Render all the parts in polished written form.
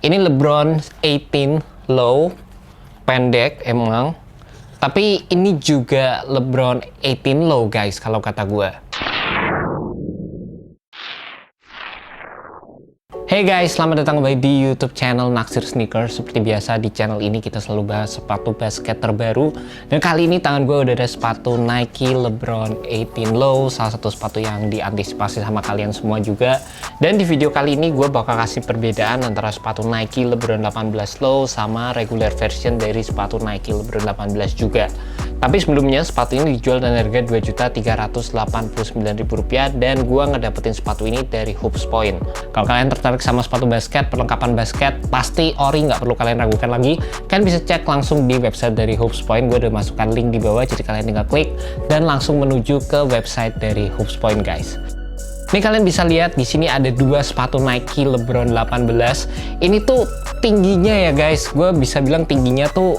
Ini LeBron 18 low, pendek emang. Tapi ini juga LeBron 18 low guys kalau kata gue. Hey guys, selamat datang kembali di YouTube channel Naksir Sneakers. Seperti biasa di channel ini kita selalu bahas sepatu basket terbaru. Dan kali ini tangan gue udah ada sepatu Nike LeBron 18 Low, salah satu sepatu yang diantisipasi sama kalian semua juga. Dan di video kali ini gue bakal kasih perbedaan antara sepatu Nike LeBron 18 Low sama regular version dari sepatu Nike LeBron 18 juga. Tapi sebelumnya sepatu ini dijual dengan harga Rp2.389.000 dan gue ngedapetin sepatu ini dari Hoops Point. Kalau kalian tertarik sama sepatu basket, perlengkapan basket, pasti ori, nggak perlu kalian ragukan lagi. Kalian bisa cek langsung di website dari Hoops Point. Gue udah masukkan link di bawah, jadi kalian tinggal klik dan langsung menuju ke website dari Hoops Point guys. Ini kalian bisa lihat di sini ada dua sepatu Nike LeBron 18. Ini tuh tingginya ya guys, gue bisa bilang tingginya tuh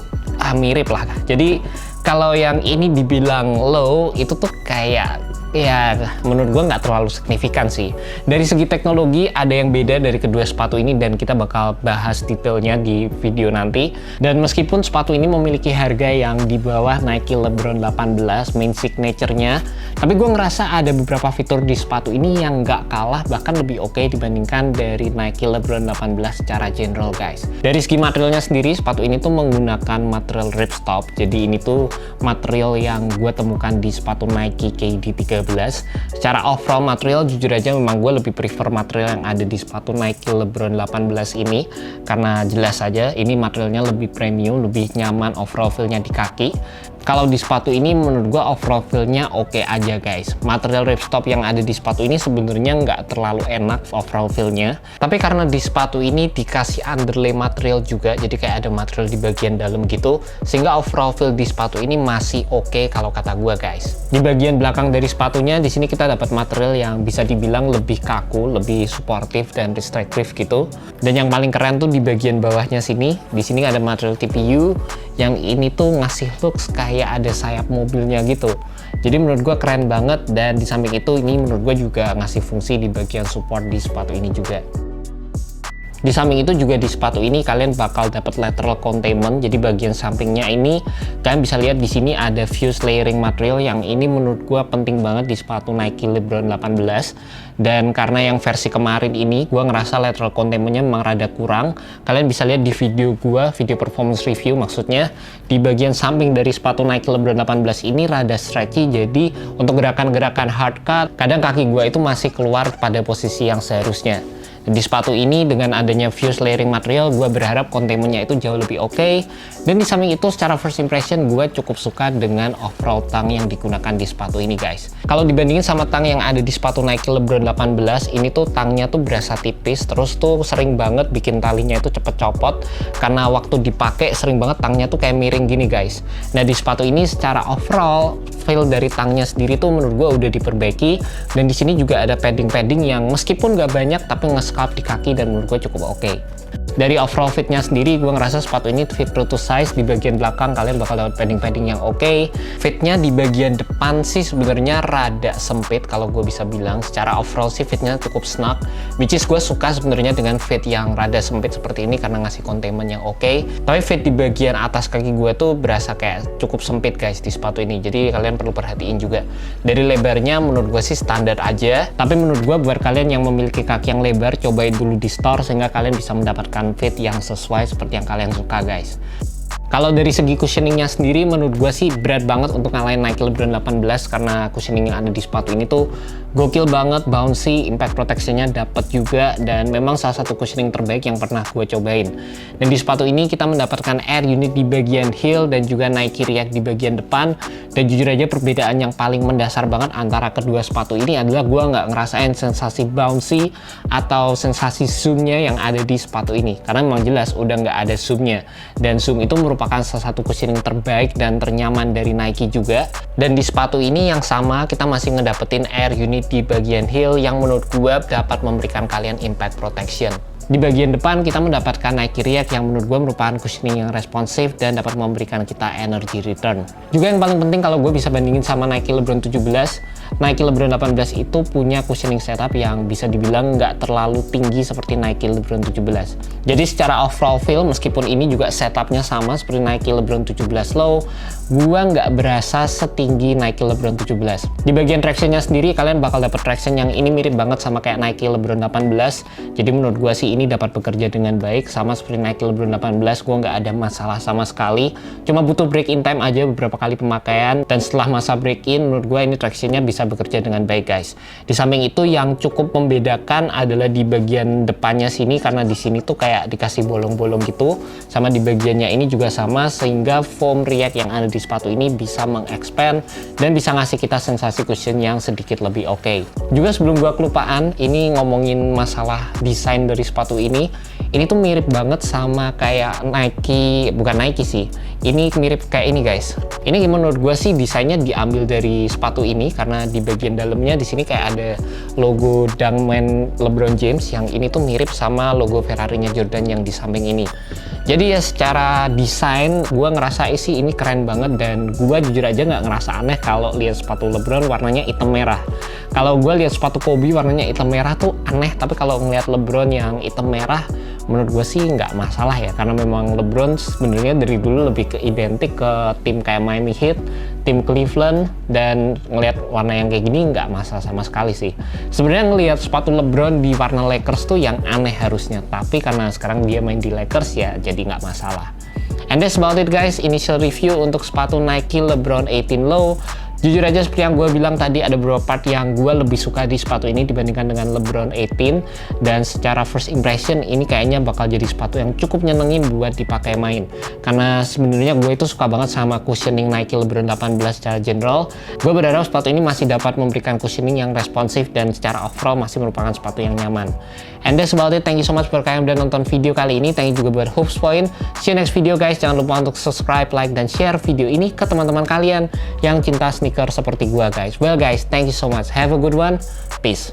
mirip lah. Jadi kalau yang ini dibilang low, itu tuh kayak ya menurut gue nggak terlalu signifikan sih. Dari segi teknologi ada yang beda dari kedua sepatu ini dan kita bakal bahas detailnya di video nanti. Dan meskipun sepatu ini memiliki harga yang di bawah Nike LeBron 18 main signature-nya, tapi gue ngerasa ada beberapa fitur di sepatu ini yang nggak kalah, bahkan lebih oke dibandingkan dari Nike LeBron 18 secara general guys. Dari segi materialnya sendiri, sepatu ini tuh menggunakan material ripstop. Jadi ini tuh material yang gue temukan di sepatu Nike KD 13. Secara overall material jujur aja memang gue lebih prefer material yang ada di sepatu Nike LeBron 18 ini, karena jelas saja ini materialnya lebih premium, lebih nyaman overall feel-nya di kaki. Kalau di sepatu ini menurut gue overall feel-nya oke aja guys. Material ripstop yang ada di sepatu ini sebenarnya nggak terlalu enak overall feel-nya, tapi karena di sepatu ini dikasih underlay material juga, jadi kayak ada material di bagian dalam gitu, sehingga overall feel di sepatu ini masih oke kalau kata gue guys. Di bagian belakang dari sepatunya di sini kita dapat material yang bisa dibilang lebih kaku, lebih suportif dan restrictive gitu. Dan yang paling keren tuh di bagian bawahnya sini, di sini ada material TPU yang ini tuh ngasih looks kayak ada sayap mobilnya gitu. Jadi menurut gue keren banget, dan di samping itu ini menurut gue juga ngasih fungsi di bagian support di sepatu ini juga. Di samping itu juga di sepatu ini kalian bakal dapat lateral containment. Jadi bagian sampingnya ini kalian bisa lihat di sini ada fuse layering material yang ini menurut gua penting banget di sepatu Nike LeBron 18. Dan karena yang versi kemarin ini gua ngerasa lateral containmentnya memang rada kurang. Kalian bisa lihat di video gua, video performance review maksudnya, di bagian samping dari sepatu Nike LeBron 18 ini rada stretchy. Jadi untuk gerakan-gerakan hard cut, kadang kaki gua itu masih keluar pada posisi yang seharusnya. Di sepatu ini dengan adanya fuse layering material, gue berharap containmentnya itu jauh lebih oke. Dan di samping itu secara first impression gue cukup suka dengan overall tang yang digunakan di sepatu ini guys. Kalau dibandingin sama tang yang ada di sepatu Nike LeBron 18, ini tuh tangnya tuh berasa tipis, terus tuh sering banget bikin talinya itu cepet copot, karena waktu dipakai sering banget tangnya tuh kayak miring gini guys. Nah di sepatu ini secara overall feel dari tangnya sendiri tuh menurut gue udah diperbaiki, dan di sini juga ada padding-padding yang meskipun gak banyak tapi nge-sculpt di kaki dan menurut gue cukup oke. Dari overall fitnya sendiri gue ngerasa sepatu ini fit true to size. Di bagian belakang kalian bakal dapat padding-padding yang oke. Fitnya di bagian depan sih sebenarnya rada sempit kalau gue bisa bilang. Secara overall sih fitnya cukup snug, which is gue suka sebenarnya dengan fit yang rada sempit seperti ini karena ngasih containment yang oke. Tapi fit di bagian atas kaki gue tuh berasa kayak cukup sempit guys di sepatu ini, jadi kalian perlu perhatiin juga. Dari lebarnya menurut gue sih standar aja, tapi menurut gue buat kalian yang memiliki kaki yang lebar, cobain dulu di store sehingga kalian bisa mendapatkan fit yang sesuai seperti yang kalian suka guys. Kalau dari segi cushioningnya sendiri menurut gue sih berat banget untuk ngalahin Nike LeBron 18, karena cushioning yang ada di sepatu ini tuh gokil banget, bouncy, impact protectionnya dapat juga, dan memang salah satu cushioning terbaik yang pernah gue cobain. Dan di sepatu ini kita mendapatkan air unit di bagian heel dan juga Nike React di bagian depan. Dan jujur aja perbedaan yang paling mendasar banget antara kedua sepatu ini adalah gue nggak ngerasain sensasi bouncy atau sensasi zoomnya yang ada di sepatu ini, karena memang jelas udah nggak ada zoomnya, dan zoom itu merupakan salah satu cushioning terbaik dan ternyaman dari Nike juga. Dan di sepatu ini yang sama kita masih ngedapetin air unit di bagian heel yang menurut gue dapat memberikan kalian impact protection. Di bagian depan kita mendapatkan Nike React yang menurut gue merupakan cushioning yang responsif dan dapat memberikan kita energy return. Juga yang paling penting kalau gue bisa bandingin sama Nike LeBron 17, Nike LeBron 18 itu punya cushioning setup yang bisa dibilang nggak terlalu tinggi seperti Nike LeBron 17. Jadi secara overall feel, meskipun ini juga setupnya sama seperti Nike LeBron 17 Low, gue nggak berasa setinggi Nike LeBron 17. Di bagian tractionnya sendiri, kalian bakal dapat traction yang ini mirip banget sama kayak Nike LeBron 18. Jadi menurut gue sih ini dapat bekerja dengan baik, sama seperti Nike LeBron 18, gue nggak ada masalah sama sekali. Cuma butuh break in time aja beberapa kali pemakaian, dan setelah masa break in, menurut gue ini tractionnya bisa bekerja dengan baik guys. Di samping itu yang cukup membedakan adalah di bagian depannya sini, karena di sini tuh kayak dikasih bolong-bolong gitu, sama di bagiannya ini juga sama, sehingga foam React yang ada di sepatu ini bisa mengexpand dan bisa ngasih kita sensasi cushion yang sedikit lebih oke. Juga sebelum gua kelupaan, ini ngomongin masalah desain dari sepatu ini tuh mirip banget sama kayak Nike, bukan Nike sih, ini mirip kayak ini guys. Ini menurut gue sih desainnya diambil dari sepatu ini, karena di bagian dalamnya di sini kayak ada logo Dunkman LeBron James, yang ini tuh mirip sama logo Ferrari-nya Jordan yang di samping ini. Jadi ya secara desain gue ngerasa sih ini keren banget, dan gue jujur aja nggak ngerasa aneh kalau lihat sepatu LeBron warnanya hitam merah. Kalau gue lihat sepatu Kobe warnanya hitam merah tuh aneh, tapi kalau ngeliat LeBron yang hitam merah, menurut gue sih nggak masalah ya, karena memang LeBron sebenarnya dari dulu lebih ke identik ke tim kayak Miami Heat, tim Cleveland, dan ngelihat warna yang kayak gini nggak masalah sama sekali sih. Sebenarnya ngelihat sepatu LeBron di warna Lakers tuh yang aneh harusnya, tapi karena sekarang dia main di Lakers ya jadi nggak masalah. And that's about it guys, initial review untuk sepatu Nike LeBron 18 Low. Jujur aja seperti yang gue bilang tadi, ada beberapa part yang gue lebih suka di sepatu ini dibandingkan dengan LeBron 18, dan secara first impression ini kayaknya bakal jadi sepatu yang cukup nyenengin buat dipakai main, karena sebenarnya gue itu suka banget sama cushioning Nike LeBron 18 secara general. Gue berharap sepatu ini masih dapat memberikan cushioning yang responsif dan secara overall masih merupakan sepatu yang nyaman. And that's about it, thank you so much buat kalian yang udah nonton video kali ini. Thank you juga buat Hoops Point. See you next video guys, jangan lupa untuk subscribe, like, dan share video ini ke teman-teman kalian yang cinta sneaker seperti gua guys. Well guys, thank you so much, have a good one, peace.